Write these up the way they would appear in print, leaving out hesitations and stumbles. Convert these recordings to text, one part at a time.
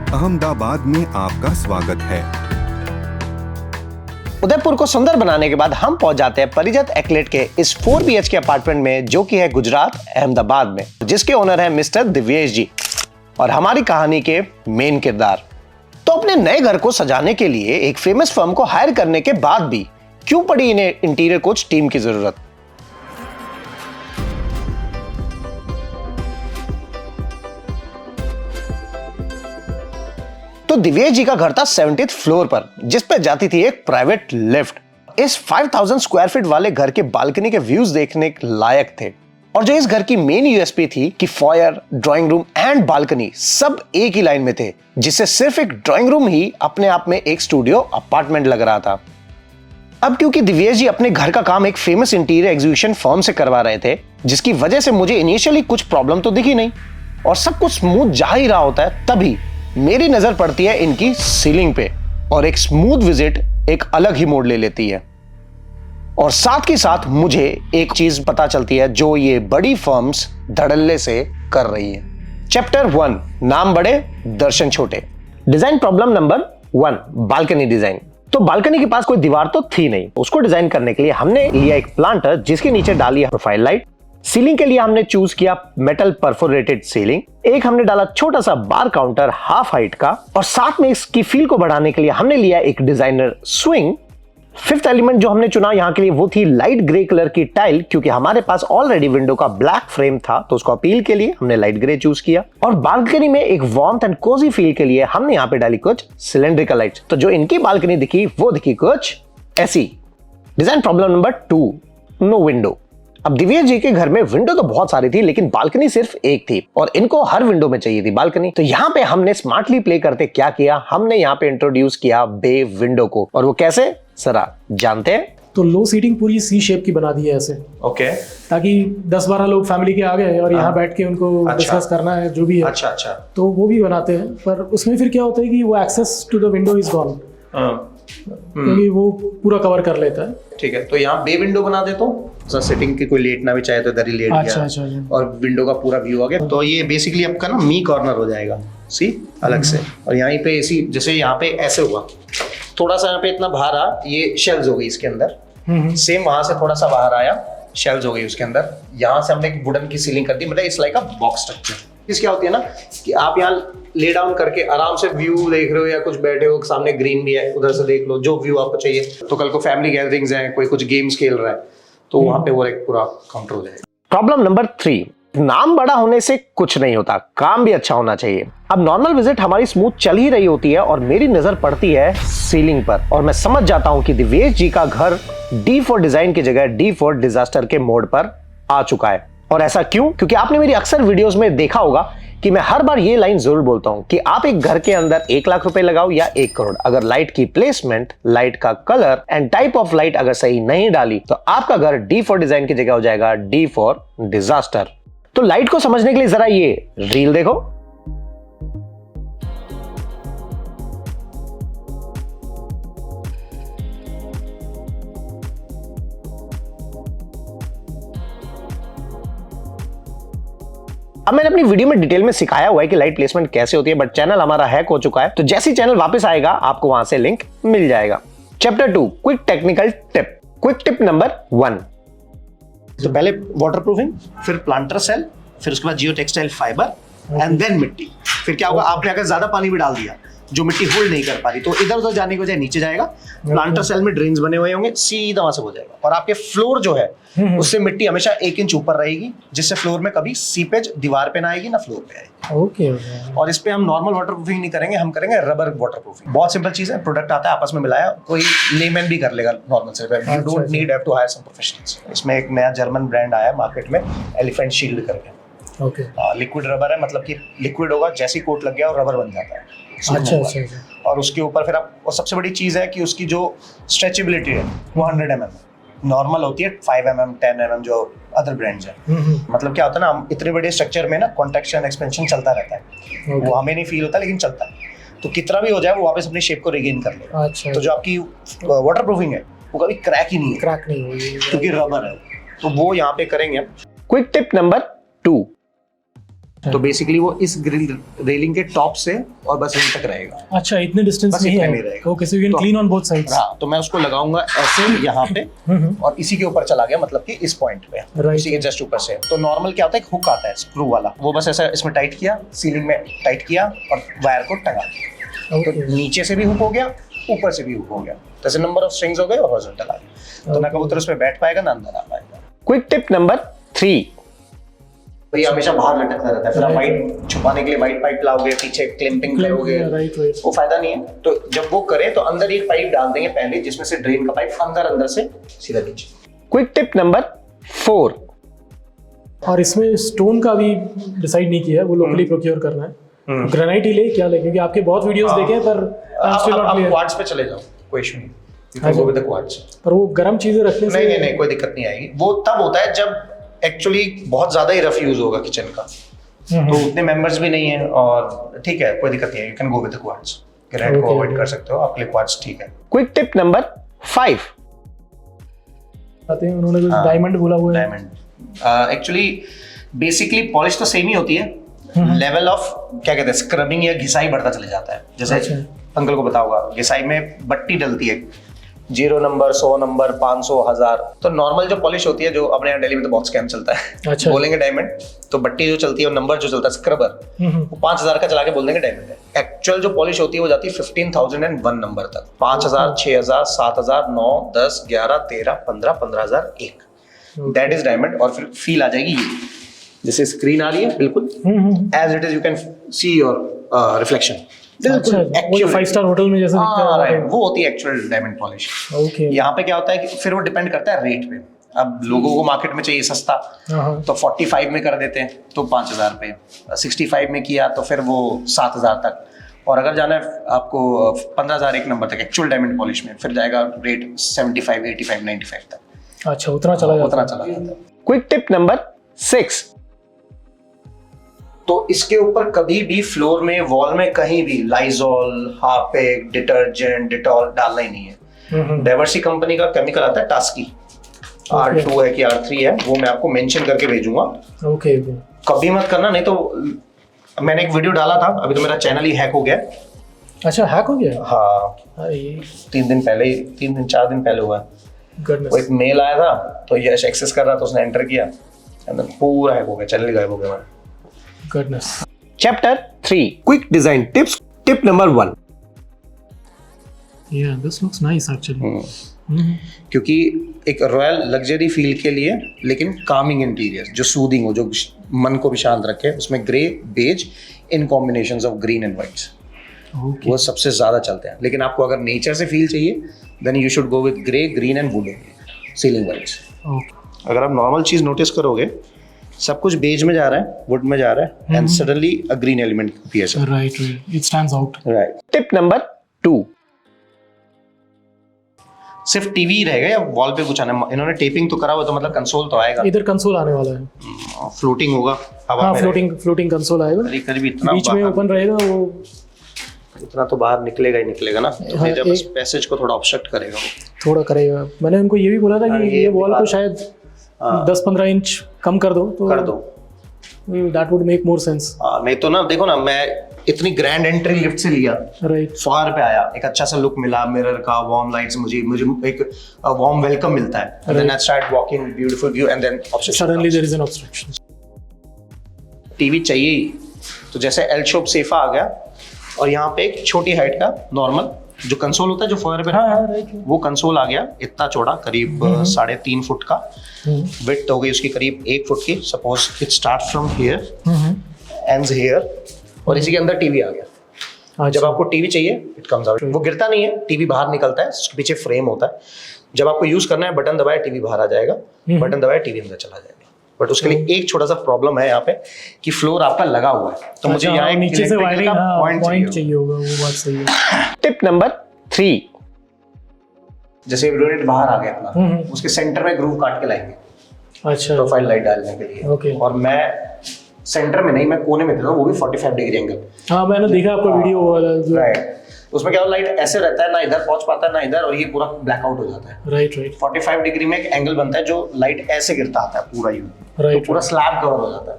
अहमदाबाद में आपका स्वागत है। उदयपुर को सुंदर बनाने के बाद हम पहुंच जाते हैं परिजत एक्लेट के इस 4 BHK अपार्टमेंट में, जो कि है गुजरात अहमदाबाद में, जिसके ओनर है मिस्टर दिव्येश जी और हमारी कहानी के मेन किरदार। तो अपने नए घर को सजाने के लिए एक फेमस फर्म को हायर करने के बाद भी क्यों पड़ी इन्हें इंटीरियर कोच टीम की जरूरत? तो दिव्येश जी का घर था 70th फ्लोर पर, जिस पर जाती थी एक प्राइवेट लिफ्ट। इस 5000 स्क्वायर फीट वाले घर के बालकनी के व्यूज देखने लायक थे। और जो इस घर की मेन यूएसपी थी कि foyer, drawing room and balcony सब एक ही लाइन में थे, जिससे सिर्फ एक ड्राइंग रूम ही अपने आप में एक स्टूडियो अपार्टमेंट लग रहा था। अब क्योंकि दिव्येश जी अपने घर का काम एक फेमस इंटीरियर एग्जीक्यूशन फर्म से करवा रहे थे, जिसकी वजह से मुझे इनिशियली कुछ प्रॉब्लम तो दिखी नहीं और सब कुछ स्मूथ जा ही रहा होता है, तभी मेरी नजर पड़ती है इनकी सीलिंग पे और एक स्मूथ विजिट एक अलग ही मोड़ ले लेती है। और साथ ही साथ मुझे एक चीज पता चलती है जो ये बड़ी फर्म्स धड़ल्ले से कर रही है। चैप्टर 1, नाम बड़े दर्शन छोटे। Design problem number 1, balcony design. तो बालकनी के पास कोई दीवार तो थी नहीं। उसको डिजाइन करने के लिए हमने लिया एक प्लांटर, जिसके नीचे डाली है प्रोफाइल लाइट। सीलिंग के लिए हमने चूज किया मेटल परफोरेटेड सीलिंग। एक हमने डाला छोटा सा बार काउंटर हाफ हाइट का, और साथ में इसकी फील को बढ़ाने के लिए हमने लिया एक डिजाइनर स्विंग। फिफ्थ एलिमेंट जो हमने चुना यहाँ के लिए वो थी लाइट ग्रे कलर की टाइल, क्योंकि हमारे पास ऑलरेडी विंडो का ब्लैक फ्रेम था, तो उसको अपील के लिए हमने लाइट ग्रे चूज किया। और बालकनी में एक वार्मथ एंड कोजी फील के लिए हमने यहाँ पे डाली कुछ सिलेंड्रिकल लाइट। तो जो इनकी बालकनी दिखी वो दिखी कुछ ऐसी। Design problem number 2, no window. अब दिव्येश जी के घर में विंडो तो बहुत सारी थी, लेकिन बालकनी सिर्फ एक थी और इनको हर विंडो में चाहिए थी बालकनी। तो यहाँ पे हमने स्मार्टली प्ले करते क्या किया, हमने यहाँ पे इंट्रोड्यूस किया बे विंडो को। और वो कैसे, सरा जानते हैं? तो लो सीटिंग पूरी सी शेप की बना दी है ऐसे, ओके, ताकि 10-12 लोग फैमिली के आ गए और यहाँ बैठ के उनको डिस्कस करना है जो भी है। अच्छा अच्छा, तो वो भी बनाते हैं, पर उसमें फिर क्या होता है कि वो access to the window is gone, क्योंकि वो पूरा कवर कर लेता है। ठीक है, तो यहाँ बे विंडो बना देता हूँ, सिटिंग की कोई लेटना भी चाहे तो इधर ही लेट गया। अच्छा। और विंडो का पूरा व्यू आ गया। तो ये बेसिकली आपका ना मी कॉर्नर हो जाएगा, सी अलग से। और यहाँ पे ऐसी, जैसे यहाँ पे ऐसे हुआ, थोड़ा सा यहाँ पे इतना बाहर आ, ये शेल्व्स हो गई इसके अंदर। सेम वहां से थोड़ा सा बाहर आया, शेल्व्स हो गई उसके अंदर। यहाँ से हमने एक वुडन की सीलिंग कर दी, मतलब it's like a box structure. इस क्या होती है ना कि आप यहाँ ले डाउन करके आराम से व्यू देख रहे हो, या कुछ बैठे हो, सामने ग्रीन भी है, उधर से देख लो जो व्यू आपको चाहिए। तो कल को फैमिली गैदरिंग्स हैं, कोई कुछ गेम्स खेल रहा है, तो वहां पे वो एक पूरा काउंटर हो जाएगा। प्रॉब्लम नंबर 3, नाम बड़ा होने से कुछ नहीं होता, काम भी अच्छा होना चाहिए। अब नॉर्मल विजिट हमारी स्मूथ चल ही रही होती है और मेरी नजर पड़ती है सीलिंग पर, और मैं समझ जाता हूं कि दिव्येश जी का घर डी फॉर डिजाइन की जगह डी फॉर डिजास्टर के मोड पर आ चुका है। और ऐसा क्यों? क्योंकि आपने मेरी अक्सर वीडियोस में देखा होगा कि मैं हर बार ये लाइन जरूर बोलता हूं कि आप एक घर के अंदर 1 लाख रुपए लगाओ या 1 करोड़, अगर लाइट की प्लेसमेंट, लाइट का colour and type of light अगर सही नहीं डाली, तो आपका घर डी फॉर डिजाइन की जगह हो जाएगा डी फॉर डिजास्टर। तो लाइट को समझने के लिए जरा ये रील देखो। अब मैंने अपनी वीडियो में डिटेल में सिखाया हुआ है कि लाइट प्लेसमेंट कैसे होती है, बट चैनल हमारा हैक हो चुका है, तो जैसे ही चैनल वापस आएगा आपको वहां से लिंक मिल जाएगा। Chapter 2, quick technical tip. Quick tip number 1, तो पहले वाटरप्रूफिंग, फिर प्लांटर सेल, फिर उसके बाद जियो टेक्सटाइल फाइबर एंड देन मिट्टी। फिर क्या होगा, आपने अगर ज्यादा पानी भी डाल दिया जो मिट्टी होल्ड नहीं कर पा रही, तो इधर उधर जाने की बजाय नीचे जाएगा। प्लांटर सेल में ड्रेन्स बने हुए होंगे, सीधा वहां से हो जाएगा। और आपके फ्लोर जो है उससे मिट्टी हमेशा 1 इंच ऊपर रहेगी, जिससे फ्लोर में कभी सीपेज दीवार पे ना आएगी ना फ्लोर पे आएगी। ओके। और इस पे हम नॉर्मल वाटरप्रूफिंग नहीं करेंगे, हम करेंगे रबर वाटरप्रूफिंग। बहुत सिंपल चीज है, प्रोडक्ट आता है, आपस में मिलाया, कोई लेमैन भी कर लेगा नॉर्मल से। You don't need have to hire some professionals. इसमें एक नया जर्मन ब्रांड आया मार्केट में, एलिफेंट शील्ड करके। ओके। लिक्विड रबर है, मतलब कि लिक्विड होगा, जैसी कोट लग गया और रबर बन जाता है। अच्छा। और उसके ऊपर फिर आप, और सबसे बड़ी चीज है कि उसकी जो स्ट्रेचेबिलिटी है वो 100 mm है। नॉर्मल होती है 5 mm 10 mm जो अदर ब्रांड्स हैं। मतलब क्या होता है ना, इतने बड़े स्ट्रक्चर में ना कॉन्ट्रैक्शन एक्सपेंशन चलता रहता है। वो हमें नहीं फील होता, लेकिन चलता है। तो कितना भी हो जाए वो वापस अपनी शेप को रिगेन कर लेगा। अच्छा। तो जो आपकी वाटरप्रूफिंग है वो कभी क्रैक ही नहीं है, क्रैक नहीं होगी क्योंकि रबर है। तो वो यहाँ पे करेंगे। क्विक टिप नंबर 2, तो बेसिकली वो इस ग्रिल रेलिंग के टॉप से और बस यहीं तक रहेगा। अच्छा, इतने डिस्टेंस बस में ही इतना है। नहीं रहेगा। Okay, so you can clean on both sides. हाँ, तो मैं उसको लगाऊंगा ऐसे यहाँ पे और इसी के ऊपर चला गया, मतलब कि इस पॉइंट पे, Right. इसी के जस्ट ऊपर से। तो नॉर्मल क्या होता है, एक हुक आता है स्क्रू वाला, वो बस ऐसा इसमें टाइट किया, सीलिंग में टाइट किया और वायर को टंगा दिया। तो नीचे से भी हुक हो गया, ऊपर से भी हुक हो गया, जैसे नंबर ऑफ स्ट्रिंग्स हो गए और हॉरिजॉन्टल आ गया। तो ना कबूतर उसमें बैठ पाएगा ना अंदर आ पाएगा। क्विक टिप नंबर 3, तो ये हमेशा बाहर लटकता रहता है, फिर आप वाइट छुपाने के लिए वाइट पाइप लाओगे, पीछे क्लिपिंग करोगे, राइट। वो फायदा नहीं है। तो जब वो करे तो अंदर एक पाइप डाल देंगे पहले, जिसमें से ड्रेन का पाइप अंदर से सीधा नीचे। क्विक टिप नंबर 4, और इसमें स्टोन का भी डिसाइड नहीं किया है, वो लोकली प्रोक्योर करना है। ग्रेनाइट ही ले, क्या ले, क्योंकि आपके बहुत वीडियोस देखे हैं, पर आप क्वार्ट्ज पे चले जाओ, कोई इशू नहीं, you can go with the quartz. पर वो गर्म चीजें रखने से नहीं, कोई दिक्कत नहीं आएगी। वो तब होता है जब एक्चुअली बहुत ज्यादा ही रफ यूज होगा किचन का, तो उतने मेंबर्स भी नहीं है, और ठीक है, कोई दिक्कत नहीं है, you can go with the quartz. Granite को अवॉइड कर सकते हो, आपके लिए क्वार्ट्ज ठीक है। क्विक टिप नंबर 5, आते हैं, उन्होंने कुछ डायमंड बोला हुआ है। डायमंड एक्चुअली बेसिकली पॉलिश तो सेम ही होती है, लेवल ऑफ क्या कहते हैं स्क्रबिंग या घिसाई बढ़ता चले जाता है। जैसे अंकल को पता होगा, घिसाई में बट्टी डलती है, 0 नंबर, 100 नंबर, 500, 1000। तो नॉर्मल जो पॉलिश होती है, जो अपने यहाँ दिल्ली में तो बहुत स्कैम चलता है, अच्छा। बोलेंगे डायमंड, तो बट्टी जो चलती है और नंबर जो चलता है स्क्रबर, वो 5000 का चला के बोल देंगे डायमंड है। एक्चुअल जो पॉलिश होती है वो जाती है 15,001 नंबर तक, 5000, 6000, 7000, 9, 10, 11, 13, 15, 15001, दैट इज डायमंड। और फिर फील आ जाएगी ये, जैसे स्क्रीन आ रही है बिल्कुल as it is, you can see your reflection. अच्छा, वो 5 स्टार होटल में जैसे दिखता है, वो होती है एक्चुअल डायमंड पॉलिश। ओके। यहाँ पे क्या होता है कि फिर वो डिपेंड करता है रेट पे। अब लोगों को मार्केट में चाहिए सस्ता, तो 45 में कर देते हैं तो 5000 पे, 65 में किया तो फिर वो 7000 तक, और अगर जाना है आपको 15000 एक नंबर तक एक्चुअल डायमंड पॉलिश में, फिर जाएगा रेट 75, 85, 95 तक। अच्छा, उतना चला जाता है। क्विक टिप नंबर 6, तो इसके ऊपर कभी भी फ्लोर में, वॉल में, कहीं भी लाइजॉल, हार्पिक, डिटर्जेंट, डिटॉल डालना ही नहीं है। डाइवर्सी कंपनी का केमिकल आता है टास्की, R2 है कि R3 है, वो मैं आपको मेंशन करके भेजूंगा। ओके। कभी मत करना, नहीं तो मैंने एक वीडियो डाला था, अभी तो मेरा चैनल ही हैक हो गया। अच्छा, हैक हो गया? हाँ, 3 दिन पहले, 3 दिन 4 दिन पहले हुआ। वो एक मेल आया था, तो यश एक्सेस कर रहा था, उसने एंटर किया, पूरा हैक हो गया, चैनल गायब हो गया। Goodness. Chapter 3, Quick Design Tips. Tip number 1. Yeah, this looks nice actually. क्योंकि एक रॉयल लग्जरी फील के लिए, लेकिन कामिंग इंटीरियर जो सूदिंग हो, जो मन को भी शांत रखे, उसमें grey, beige in combinations of green and whites, वो सबसे ज्यादा चलते हैं। लेकिन आपको अगर नेचर से फील चाहिए, then you should go with grey, green and wood ceiling whites. अगर आप नॉर्मल चीज नोटिस करोगे, सब कुछ बेज में जा रहा है, वुड में जा रहा है, and suddenly a green element appears. Right, it stands out. Right. Tip number 2, सिर्फ टीवी रहेगा या वॉल पे कुछ आना? इन्होंने टेपिंग तो करा हुआ, तो मतलब कंसोल तो आएगा, इधर कंसोल आने वाला है, फ्लोटिंग होगा हवा में। फ्लोटिंग कंसोल आएगा, करीब इतना बीच में ओपन रहेगा, वो इतना तो बाहर निकलेगा ही निकलेगा ना, तो फिर जब पैसेज को थोड़ा ऑब्स्ट्रक्ट करेगा, थोड़ा करेगा। मैंने उनको ये भी बोला था कि ये वॉल को शायद 10-15 इंच कम कर दो, तो कर दो, that would make more sense. नहीं तो ना, देखो ना, मैं इतनी ग्रैंड एंट्री लिफ्ट से लिया, राइट, फ्लोर पे आया, एक अच्छा सा लुक मिला, मिरर का, वार्म लाइट्स, मुझे एक वार्म वेलकम मिलता है, and then I start walking, beautiful view, and then suddenly there is an obstruction. TV चाहिए ही, तो जैसे एल शेप सोफा आ गया, और यहाँ पे एक छोटी हाइट का नॉर्मल जो कंसोल होता है, जो फोयर पे रखा है, वो कंसोल आ गया, इतना चौड़ा, करीब 3.5 फुट का, विड्थ हो गई उसकी करीब 1 फुट की। Suppose it start from here, ends here, और इसी के अंदर टीवी आ गया। जब आपको टीवी चाहिए, इट कम्स आउट, वो गिरता नहीं है, टीवी बाहर निकलता है, उसके पीछे फ्रेम होता है। जब आपको यूज करना है, बटन दबाए, टीवी बाहर आ जाएगा, बटन दबाए, टीवी अंदर चला जाएगा। बट उसके लिए एक छोटा सा प्रॉब्लम है यहाँ पे, कि फ्लोर आपका लगा हुआ है, तो मुझे यहाँ एक नीचे से वायरिंग पॉइंट चाहिए होगा, वो बात सही है। टिप नंबर 3, जैसे यूनिट बाहर आ गया अपना, उसके सेंटर में ग्रूव काट के लाएंगे, अच्छा, प्रोफाइल लाइट डालने के लिए। ओके। और मैं सेंटर में नहीं, मैं कोने में देता हूँ, वो भी 45 डिग्री एंगल। हाँ, मैंने देखा आपका वीडियो वाला, राइट, उसमें क्या लाइट ऐसे रहता है, ना इधर पहुंच पाता है ना इधर, और ये पूरा ब्लैकआउट हो जाता है। राइट। 45 डिग्री में एक एंगल बनता है, जो लाइट ऐसे गिरता आता है पूरा, तो पूरा स्लैब कवर हो जाता है।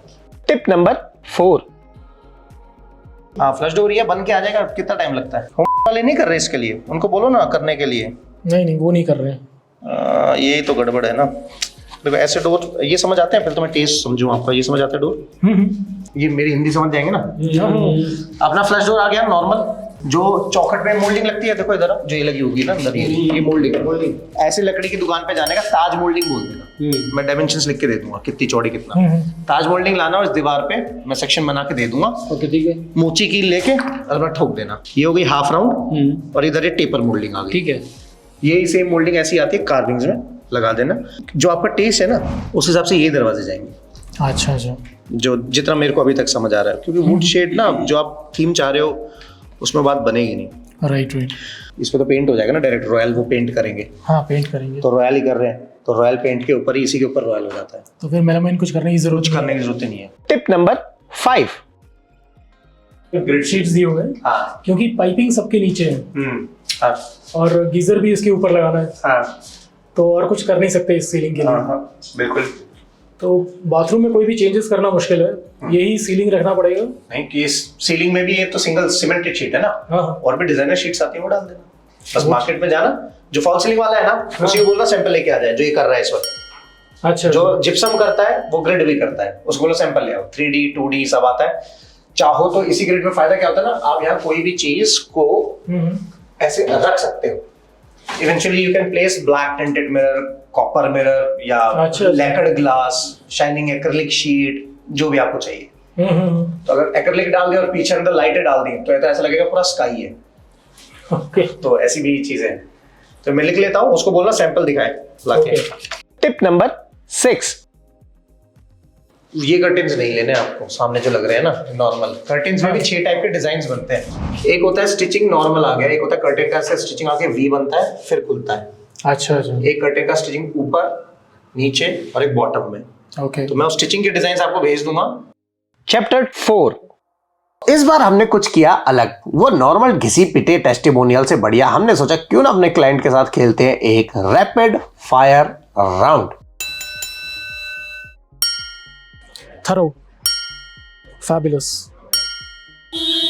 Tip number 4। हाँ फ्लश डोर ये बन के आ जाएगा, कितना टाइम लगता है? होम वाले नहीं कर रहे इसके लिए, उनको बोलो ना करने के लिए। नहीं वो नहीं कर रहे हैं। ये तो गड़बड़ है ना। देखो ऐसे डोर ये समझ आते हैं, फिर तो मैं टेस्ट समझूं आपका, ये समझ आता है डोर? ये मेरी हिंदी समझ जाएंगे ना। अपना फ्लश डोर आ गया नॉर्मल, जो चौखट में मोल्डिंग लगती है, देखो इधर जो ये लगी होगी ना अंदर, ये मोल्डिंग ऐसे लकड़ी की दुकान पे जाने का ताज मोल्डिंग बोल देना। मैं डायमेंशंस लिख के दे दूंगा, कितनी चौड़ी कितना। ताज मोल्डिंग लाना और इस दीवार पे मैं सेक्शन बना के दे दूंगा। ओके ठीक है। मोची कील लेके और मैं ठोक देना। ये हो गई हाफ राउंड और इधर ये टेपर मोल्डिंग आ गई। ठीक है। यही सेम मोल्डिंग ऐसी आती है कार्विंग्स में, लगा देना। जो आपका टेस्ट है ना उस हिसाब से ये दरवाजे जाएंगे। अच्छा अच्छा। जो जितना मेरे को अभी तक समझ आ रहा है, क्योंकि वुड शेड ना जो आप थीम चाह रहे हो उसमें बात बनेगी नहीं। Right right. इस पे तो पेंट हो जाएगा ना डायरेक्ट, रॉयल वो पेंट करेंगे। हाँ पेंट करेंगे। तो रॉयल ही कर रहे हैं, तो रॉयल पेंट के ऊपर ही इसी के ऊपर रॉयल हो जाता है। तो फिर मेलामाइन कुछ करने की जरूरत करने की जरूरत नहीं है। टिप नंबर 5, ग्रिड शीट्स दिए हुए हैं। हाँ। क्योंकि पाइपिंग सबके नीचे है हाँ। और गीजर भी इसके ऊपर लगाना है, हाँ। तो और कुछ कर नहीं सकते इस सीलिंग के लिए। हाँ, बिल्कुल। तो बाथरूम में कोई भी चेंजेस करना मुश्किल है, यही सीलिंग रखना पड़ेगा। नहीं कि इस सीलिंग में भी ये तो सिंगल सीमेंटेड शीट है ना। हाँ। और भी डिजाइनर शीट्स आती है वो डाल देना। बस मार्केट में जाना, जो फॉल सीलिंग वाला है ना उसी को बोलना सैंपल लेके आ जाए, जो ये कर रहा है इस वक्त। अच्छा। जो जिप्सम करता है वो ग्रिड भी करता है, उसको बोलो सैंपल ले आओ। 3D 2D सब आता है। चाहो तो इसी ग्रिड में फायदा क्या होता है ना, आप यहाँ कोई भी चीज को ऐसे रख सकते हो। Eventually you can place black tinted mirror, copper mirror या लैकर्ड ग्लास, शाइनिंग एक्रिलिक शीट, जो भी आपको चाहिए। तो अगर एक्रिलिक डाल दिया और पीछे अंदर लाइटें डाल दी तो ऐसा लगेगा पूरा स्काई है। ओके। तो ऐसी भी चीजें हैं। तो मैं लिख लेता हूँ, उसको बोलना सैंपल दिखाए लाके। टिप नंबर 6, ये कर्टेन्स नहीं लेने आपको, सामने जो लग रहे हैं ना नॉर्मल कर्टेन्स में भी 6 टाइप के डिजाइन्स बनते हैं। एक होता है स्टिचिंग नॉर्मल आ गया, एक होता है कर्टेन का स्टिचिंग आके वी बनता है फिर खुलता है। अच्छा अच्छा। एक कर्टेन का स्टिचिंग ऊपर, नीचे और एक बॉटम में। ओके। तो मैं उस स्टिचिंग के डिजाइन आपको भेज दूंगा। चैप्टर 4, इस बार हमने कुछ किया अलग। वो नॉर्मल घिसी पिटे टेस्टिमोनियल से बढ़िया हमने सोचा क्यों ना अपने क्लाइंट के साथ खेलते हैं एक rapid fire round. Thorough, fabulous.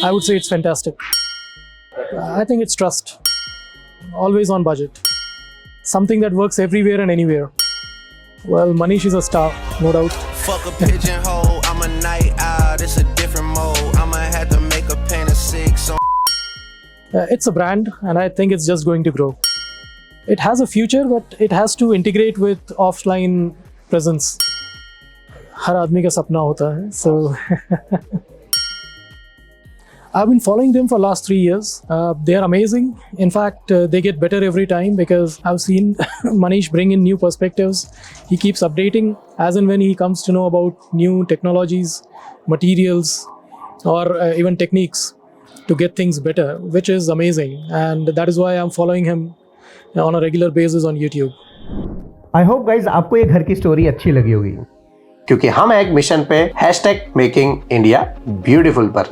I would say it's fantastic. I think it's trust. Always on budget. Something that works everywhere and anywhere. Well, Manish is a star, no doubt. Fuck a pigeonhole, I'm a night owl, it's a different mode. I'ma have to make a pain of 6 on. It's a brand, and I think it's just going to grow. It has a future, but it has to integrate with offline presence. हर आदमी का सपना होता है. So I've been following them for last 3 years. They are amazing. In fact, they get better every time because I've seen Manish bring in new perspectives. He keeps updating as and when he comes to know about new technologies, materials, or even techniques to get things better, which is amazing. And that is why I'm following him on a regular basis on YouTube. I hope guys आपको ये घर की story अच्छी लगी होगी, क्योंकि हम एक मिशन पे #मेकिंग इंडिया ब्यूटीफुल पर